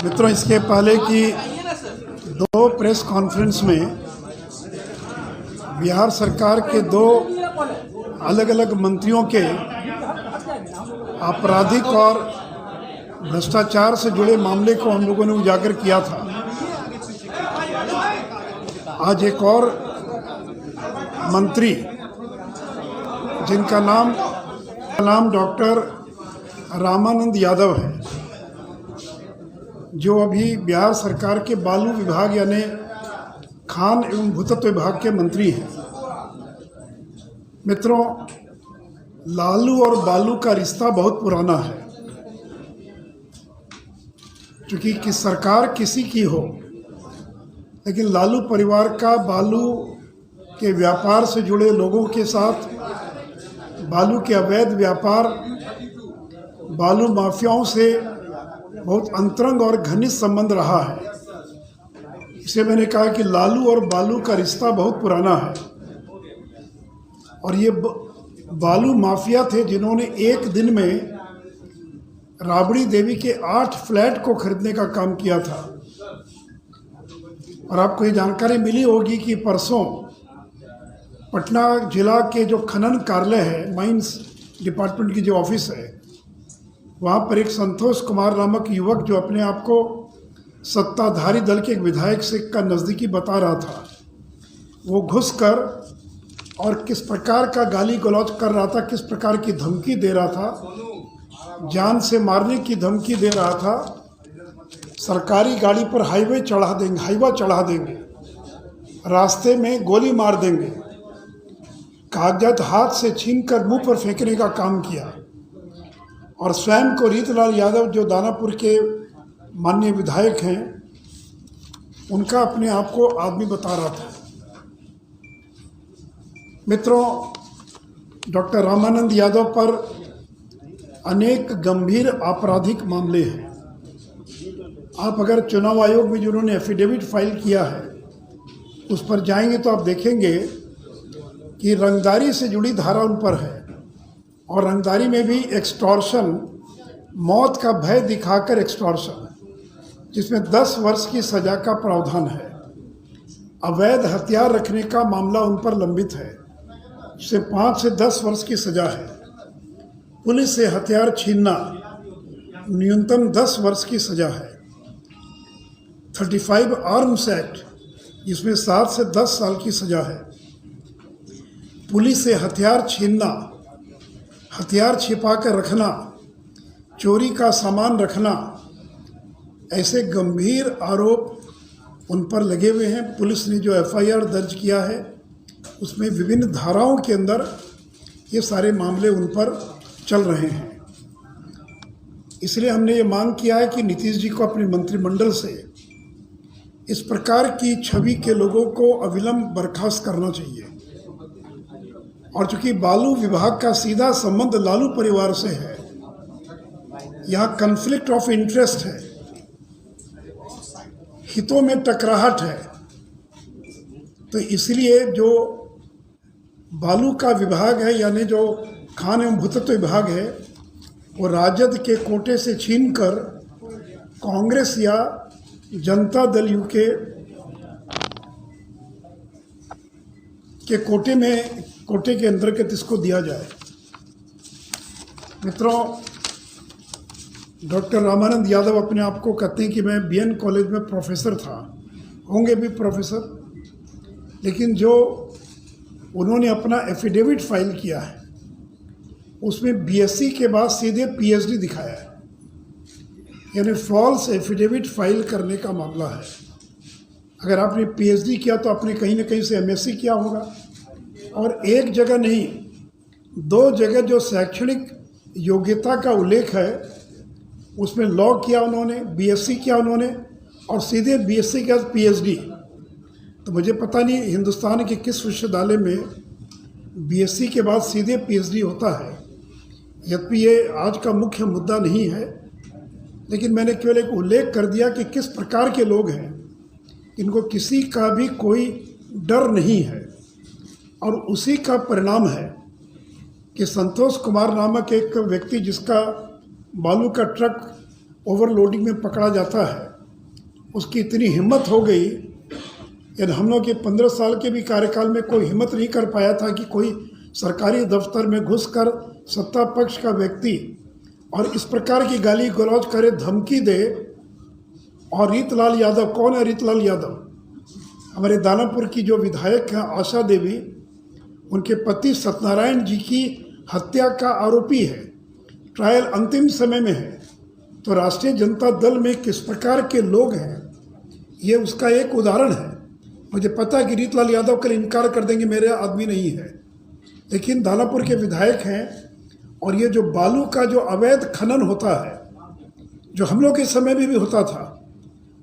मित्रों, इसके पहले की दो प्रेस कॉन्फ्रेंस में बिहार सरकार के दो अलग अलग मंत्रियों के आपराधिक और भ्रष्टाचार से जुड़े मामले को हम लोगों ने उजागर किया था। आज एक और मंत्री जिनका नाम डॉक्टर रामानंद यादव है, जो अभी बिहार सरकार के बालू विभाग यानी खान एवं भूतत्व विभाग के मंत्री हैं। मित्रों, लालू और बालू का रिश्ता बहुत पुराना है। क्योंकि कि सरकार किसी की हो, लेकिन लालू परिवार का बालू के व्यापार से जुड़े लोगों के साथ बालू के अवैध व्यापार, बालू माफियाओं से बहुत अंतरंग और घनिष्ठ संबंध रहा है। इसे मैंने कहा कि लालू और बालू का रिश्ता बहुत पुराना है। और ये बालू माफिया थे जिन्होंने एक दिन में राबड़ी देवी के 8 फ्लैट को खरीदने का काम किया था। और आपको ये जानकारी मिली होगी कि परसों पटना जिला के जो खनन कार्यालय है, माइंस डिपार्टमेंट की जो ऑफिस है, वहाँ पर एक संतोष कुमार नामक युवक, जो अपने आप को सत्ताधारी दल के एक विधायक से का नज़दीकी बता रहा था, वो घुसकर और किस प्रकार का गाली गलौज कर रहा था, किस प्रकार की धमकी दे रहा था, जान से मारने की धमकी दे रहा था। सरकारी गाड़ी पर हाईवा चढ़ा देंगे, रास्ते में गोली मार देंगे, कागजात हाथ से छीनकर मुंह पर फेंकने का काम किया। और स्वयं को रीतलाल यादव, जो दानापुर के माननीय विधायक हैं, उनका अपने आप को आदमी बता रहा था। मित्रों, डॉक्टर रामानंद यादव पर अनेक गंभीर आपराधिक मामले हैं। आप अगर चुनाव आयोग में जिन्होंने एफिडेविट फाइल किया है उस पर जाएंगे तो आप देखेंगे कि रंगदारी से जुड़ी धारा उन पर है। और रंगदारी में भी एक्सटॉर्शन, मौत का भय दिखाकर एक्सटॉर्शन, जिसमें 10 वर्ष की सजा का प्रावधान है। अवैध हथियार रखने का मामला उन पर लंबित है, जिसे 5 से 10 वर्ष की सजा है। पुलिस से हथियार छीनना, न्यूनतम 10 वर्ष की सजा है। 35 आर्म्स एक्ट, जिसमें 7 से 10 साल की सजा है। पुलिस से हथियार छीनना, हथियार छिपा कर रखना, चोरी का सामान रखना, ऐसे गंभीर आरोप उन पर लगे हुए हैं। पुलिस ने जो एफआईआर दर्ज किया है उसमें विभिन्न धाराओं के अंदर ये सारे मामले उन पर चल रहे हैं। इसलिए हमने ये मांग किया है कि नीतीश जी को अपने मंत्रिमंडल से इस प्रकार की छवि के लोगों को अविलंब बर्खास्त करना चाहिए। और चूंकि बालू विभाग का सीधा संबंध लालू परिवार से है, यहाँ कन्फ्लिक्ट ऑफ इंटरेस्ट है, हितों में टकराहट है, तो इसलिए जो बालू का विभाग है, यानी जो खान एवं भूतत्व विभाग है, वो राजद के कोटे से छीनकर कांग्रेस या जनता दल यू के कोटे के अंतर्गत इसको दिया जाए। मित्रों, डॉक्टर रामानंद यादव अपने आप को कहते हैं कि मैं बीएन कॉलेज में प्रोफेसर था, होंगे भी प्रोफेसर, लेकिन जो उन्होंने अपना एफिडेविट फाइल किया है उसमें बीएससी के बाद सीधे पीएचडी दिखाया है। यानी फॉल्स एफिडेविट फाइल करने का मामला है। अगर आपने पीएचडी किया तो आपने कहीं ना कहीं से एमएससी किया होगा। और एक जगह नहीं, 2 जगह जो शैक्षणिक योग्यता का उल्लेख है उसमें लॉ किया उन्होंने, बीएससी किया उन्होंने, और सीधे बीएससी के बाद पीएचडी। तो मुझे पता नहीं हिंदुस्तान के किस विश्वविद्यालय में बीएससी के बाद सीधे पीएचडी होता है। यद्यपि ये आज का मुख्य मुद्दा नहीं है, लेकिन मैंने केवल एक उल्लेख कर दिया कि किस प्रकार के लोग हैं, इनको किसी का भी कोई डर नहीं है। और उसी का परिणाम है कि संतोष कुमार नामक एक व्यक्ति, जिसका बालू का ट्रक ओवरलोडिंग में पकड़ा जाता है, उसकी इतनी हिम्मत हो गई। यानी हम लोग के 15 साल के भी कार्यकाल में कोई हिम्मत नहीं कर पाया था कि कोई सरकारी दफ्तर में घुसकर सत्ता पक्ष का व्यक्ति और इस प्रकार की गाली गलौज करे, धमकी दे। और रीतलाल यादव, कौन है रीतलाल यादव? हमारे दानापुर की जो विधायक हैं आशा देवी, उनके पति सत्यनारायण जी की हत्या का आरोपी है, ट्रायल अंतिम समय में है। तो राष्ट्रीय जनता दल में किस प्रकार के लोग हैं, ये उसका एक उदाहरण है। मुझे पता है कि रीतलाल यादव कल इनकार कर देंगे, मेरे आदमी नहीं है, लेकिन दानापुर के विधायक हैं। और ये जो बालू का जो अवैध खनन होता है, जो हम लोग के समय में भी होता था,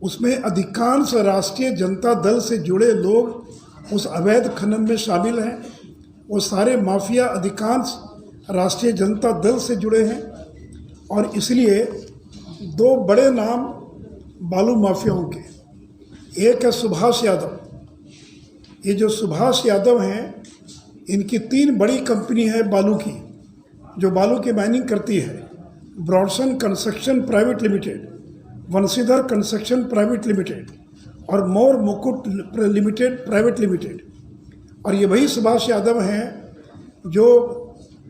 उसमें अधिकांश राष्ट्रीय जनता दल से जुड़े लोग उस अवैध खनन में शामिल हैं। वो सारे माफिया अधिकांश राष्ट्रीय जनता दल से जुड़े हैं। और इसलिए दो बड़े नाम बालू माफियाओं के, एक है सुभाष यादव। ये जो सुभाष यादव हैं, इनकी 3 बड़ी कंपनी है बालू की, जो बालू की माइनिंग करती है। Brodson construction private limited, Vanshidhar construction private limited और मोर मुकुट लिमिटेड प्राइवेट लिमिटेड। और ये वही सुभाष यादव हैं जो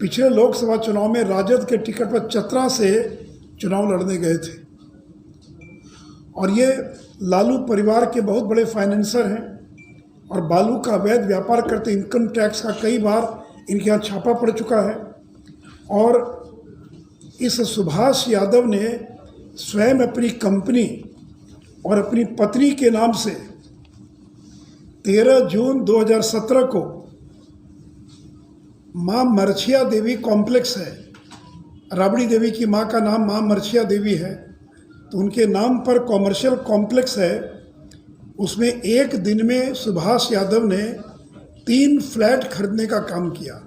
पिछले लोकसभा चुनाव में राजद के टिकट पर चतरा से चुनाव लड़ने गए थे। और ये लालू परिवार के बहुत बड़े फाइनेंसर हैं और बालू का अवैध व्यापार करते, इनकम टैक्स का कई बार इनके यहाँ छापा पड़ चुका है। और इस सुभाष यादव ने स्वयं अपनी कंपनी और अपनी पत्नी के नाम से 13 जून 2017 को माँ मरछिया देवी कॉम्प्लेक्स है, राबड़ी देवी की माँ का नाम माँ मरछिया देवी है, तो उनके नाम पर कॉमर्शियल कॉम्प्लेक्स है। उसमें एक दिन में सुभाष यादव ने 3 फ्लैट खरीदने का काम किया,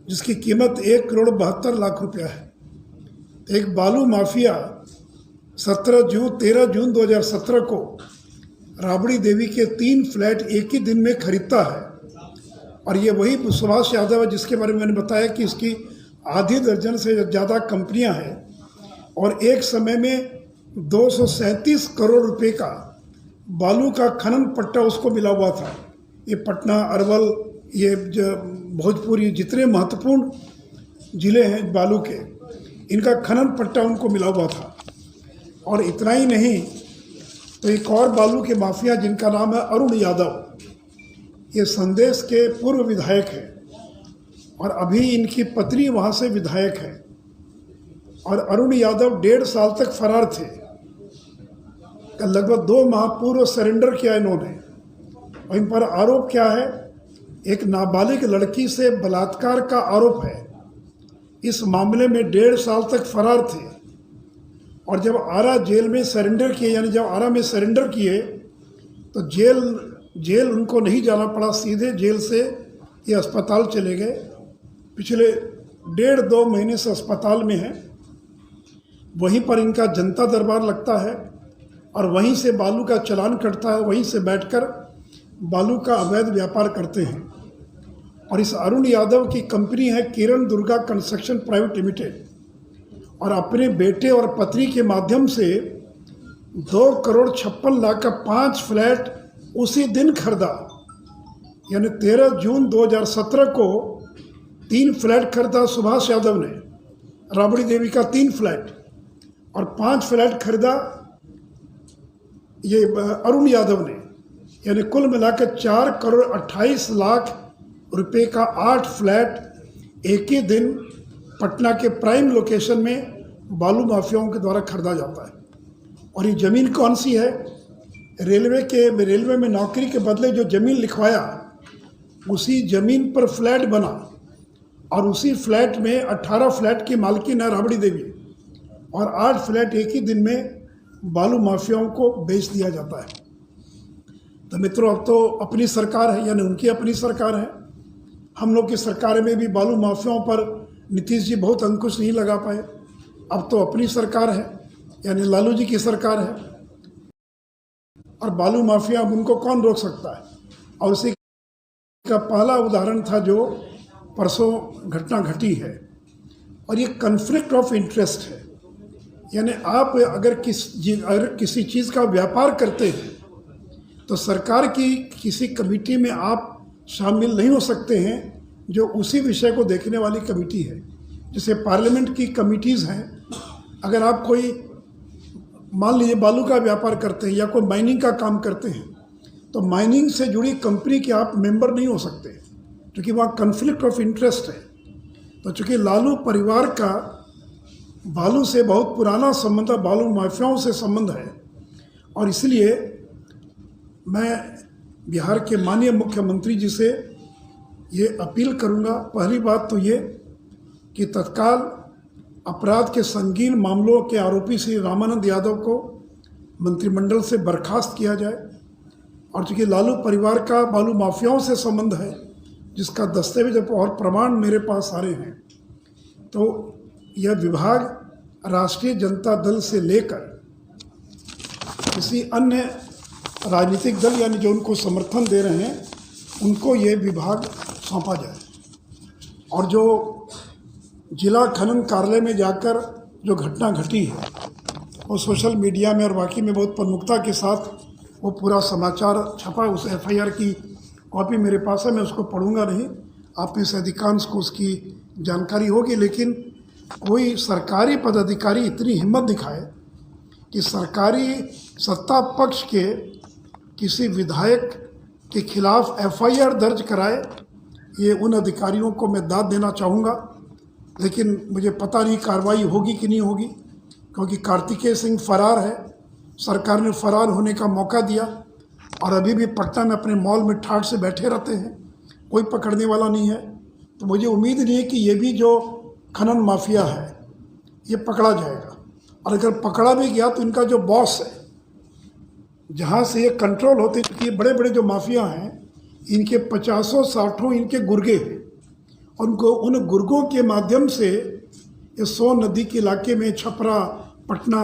जिसकी कीमत 1,72,00,000 रुपया है। एक बालू माफिया 13 जून 2017 को राबड़ी देवी के 3 फ्लैट एक ही दिन में खरीदता है। और ये वही सुभाष यादव है जिसके बारे में मैंने बताया कि इसकी आधी दर्जन से ज़्यादा कंपनियां हैं और एक समय में 237 करोड़ रुपए का बालू का खनन पट्टा उसको मिला हुआ था। ये पटना, अरवल, ये भोजपुर, ये जितने महत्वपूर्ण ज़िले हैं बालू के, इनका खनन पट्टा उनको मिला हुआ था। और इतना ही नहीं, तो एक और बालू के माफिया जिनका नाम है अरुण यादव, ये संदेश के पूर्व विधायक हैं और अभी इनकी पत्नी वहाँ से विधायक है। और अरुण यादव 1.5 साल तक फरार थे। लगभग 2 माह पूर्व सरेंडर किया इन्होंने। और इन पर आरोप क्या है? एक नाबालिग लड़की से बलात्कार का आरोप है। इस मामले में 1.5 साल तक फरार थे। और जब आरा जेल में सरेंडर किए, यानी जब आरा में सरेंडर किए, तो जेल उनको नहीं जाना पड़ा, सीधे जेल से ये अस्पताल चले गए। पिछले 1.5-2 महीने से अस्पताल में हैं। वहीं पर इनका जनता दरबार लगता है और वहीं से बालू का चालान कटता है, वहीं से बैठकर बालू का अवैध व्यापार करते हैं। और इस अरुण यादव की कंपनी है किरण दुर्गा कंस्ट्रक्शन प्राइवेट लिमिटेड। और अपने बेटे और पत्नी के माध्यम से 2,56,00,000 का 5 फ्लैट उसी दिन खरीदा। यानी 13 जून 2017 को 3 फ्लैट खरीदा सुभाष यादव ने, राबड़ी देवी का 3 फ्लैट, और 5 फ्लैट खरीदा ये अरुण यादव ने। यानी कुल मिलाकर 4,28,00,000 रुपए का 8 फ्लैट एक ही दिन पटना के प्राइम लोकेशन में बालू माफियाओं के द्वारा खरीदा जाता है। और ये ज़मीन कौन सी है? रेलवे में नौकरी के बदले जो ज़मीन लिखवाया, उसी ज़मीन पर फ्लैट बना और उसी फ्लैट में 18 फ्लैट की मालकिन है राबड़ी देवी और 8 फ्लैट एक ही दिन में बालू माफियाओं को बेच दिया जाता है। तो मित्रों, अब तो अपनी सरकार है, यानी उनकी अपनी सरकार है। हम लोग की सरकार में भी बालू माफियाओं पर नीतीश जी बहुत अंकुश नहीं लगा पाए। अब तो अपनी सरकार है, यानी लालू जी की सरकार है। और बालू माफिया, अब उनको कौन रोक सकता है? और उसी का पहला उदाहरण था जो परसों घटना घटी है। और ये कन्फ्लिक्ट ऑफ इंटरेस्ट है। यानी आप अगर किसी चीज़ का व्यापार करते हैं तो सरकार की किसी कमेटी में आप शामिल नहीं हो सकते हैं जो उसी विषय को देखने वाली कमेटी है। जैसे पार्लियामेंट की कमिटीज़ हैं, अगर आप कोई मान लीजिए बालू का व्यापार करते हैं या कोई माइनिंग का काम करते हैं तो माइनिंग से जुड़ी कंपनी के आप मेंबर नहीं हो सकते क्योंकि वहाँ कन्फ्लिक्ट ऑफ इंटरेस्ट है। तो चूँकि लालू परिवार का बालू से बहुत पुराना संबंध है, बालू माफियाओं से संबंध है, और इसलिए मैं बिहार के माननीय मुख्यमंत्री जी से ये अपील करूँगा। पहली बात तो ये कि तत्काल अपराध के संगीन मामलों के आरोपी श्री रामानंद यादव को मंत्रिमंडल से बर्खास्त किया जाए, और चूँकि लालू परिवार का बालू माफियाओं से संबंध है जिसका दस्तावेज और प्रमाण मेरे पास सारे हैं, तो यह विभाग राष्ट्रीय जनता दल से लेकर किसी अन्य राजनीतिक दल यानी जो उनको समर्थन दे रहे हैं उनको ये विभाग सौंपा जाए। और जो जिला खनन कार्यालय में जाकर जो घटना घटी है वो सोशल मीडिया में और बाकी में बहुत प्रमुखता के साथ वो पूरा समाचार छपा, उस एफआईआर की कॉपी मेरे पास है, मैं उसको पढ़ूंगा नहीं, आप में से अधिकांश को उसकी जानकारी होगी। लेकिन कोई सरकारी पदाधिकारी इतनी हिम्मत दिखाए कि सरकारी सत्ता पक्ष के किसी विधायक के खिलाफ एफआईआर दर्ज कराए, ये उन अधिकारियों को मैं दाद देना चाहूँगा। लेकिन मुझे पता नहीं कार्रवाई होगी कि नहीं होगी, क्योंकि कार्तिकेय सिंह फरार है, सरकार ने फरार होने का मौका दिया और अभी भी पटना में अपने मॉल में ठाठ से बैठे रहते हैं, कोई पकड़ने वाला नहीं है। तो मुझे उम्मीद नहीं है कि ये भी जो खनन माफिया है ये पकड़ा जाएगा, और अगर पकड़ा भी गया तो इनका जो बॉस है जहाँ से ये कंट्रोल होते, क्योंकि बड़े बड़े जो माफिया हैं इनके 50-60 इनके गुर्गे हैं, और उनको उन गुर्गों के माध्यम से ये सोन नदी के इलाके में छपरा पटना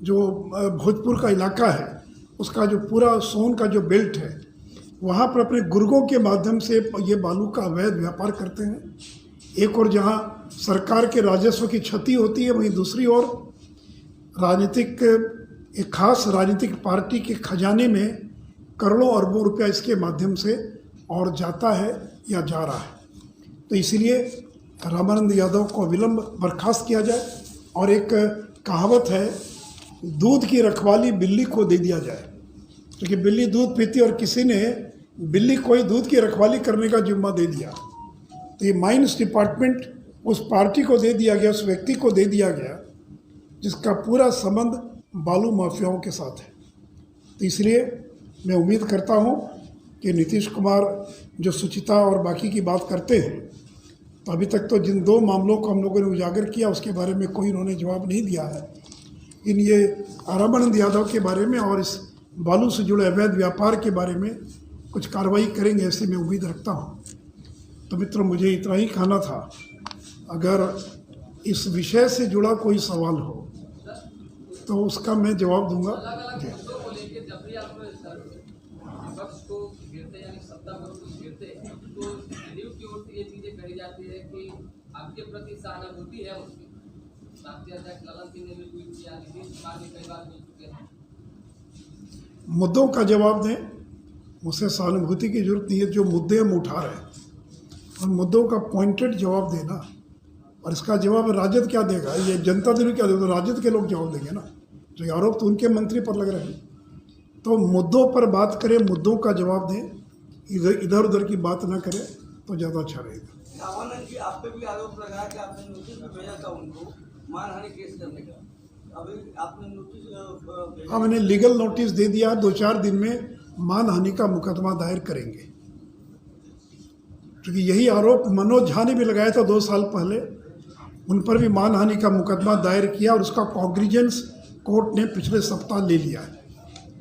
जो भोजपुर का इलाका है उसका जो पूरा सोन का जो बेल्ट है वहाँ पर अपने गुर्गों के माध्यम से ये बालू का अवैध व्यापार करते हैं। एक और जहाँ सरकार के राजस्व की क्षति होती है, वहीं दूसरी ओर एक खास राजनीतिक पार्टी के खजाने में करोड़ों अरबों रुपया इसके माध्यम से और जाता है या जा रहा है। तो इसीलिए रामानंद यादव को विलंब बर्खास्त किया जाए, और एक कहावत है, दूध की रखवाली बिल्ली को दे दिया जाए, क्योंकि बिल्ली दूध पीती और किसी ने बिल्ली को ही दूध की रखवाली करने का जिम्मा दे दिया। तो ये माइंस डिपार्टमेंट उस पार्टी को दे दिया गया, उस व्यक्ति को दे दिया गया जिसका पूरा संबंध बालू माफियाओं के साथ है। तो इसलिए मैं उम्मीद करता हूँ कि नीतीश कुमार जो सुचिता और बाकी की बात करते हैं, तो अभी तक तो जिन 2 मामलों को हम लोगों ने उजागर किया उसके बारे में कोई उन्होंने जवाब नहीं दिया है। इन ये रामानंद यादव के बारे में और इस बालू से जुड़े अवैध व्यापार के बारे में कुछ कार्रवाई करेंगे, ऐसी मैं उम्मीद रखता हूँ। तो मित्रों, मुझे इतना ही कहना था। अगर इस विषय से जुड़ा कोई सवाल हो तो उसका मैं जवाब दूंगा। आपके प्रति सहानुभूति है उसकी, राष्ट्रीय अध्यक्ष ललन सिंह ने भी ट्वीट किया, नीतीश कुमार भी कई बार मिल चुके हैं। मुद्दों का जवाब दें, मुझसे सहानुभूति की जरूरत नहीं है। जो मुद्दे हम उठा रहे हैं उन मुद्दों का पॉइंटेड जवाब देना, और इसका जवाब राजद क्या देगा, ये जनता दल क्या देगा, तो राजद के लोग जवाब देंगे ना। जो आरोप तो उनके मंत्री पर लग रहे हैं, तो मुद्दों पर बात करें, मुद्दों का जवाब दें, इधर उधर की बात ना करें तो ज़्यादा अच्छा रहेगा। रामानंद जी, आप पे भी आरोप लगा कि आपने नोटिस भी भेजा था उनको मानहानि केस करने का, अभी आपने नोटिस हाँ, मैंने लीगल नोटिस दे दिया, 2-4 दिन में मानहानि का मुकदमा दायर करेंगे, क्योंकि यही आरोप मनोज झा ने भी लगाया था 2 साल पहले, उन पर भी मानहानि का मुकदमा दायर किया और उसका कॉग्निजेंस कोर्ट ने पिछले सप्ताह ले लिया है।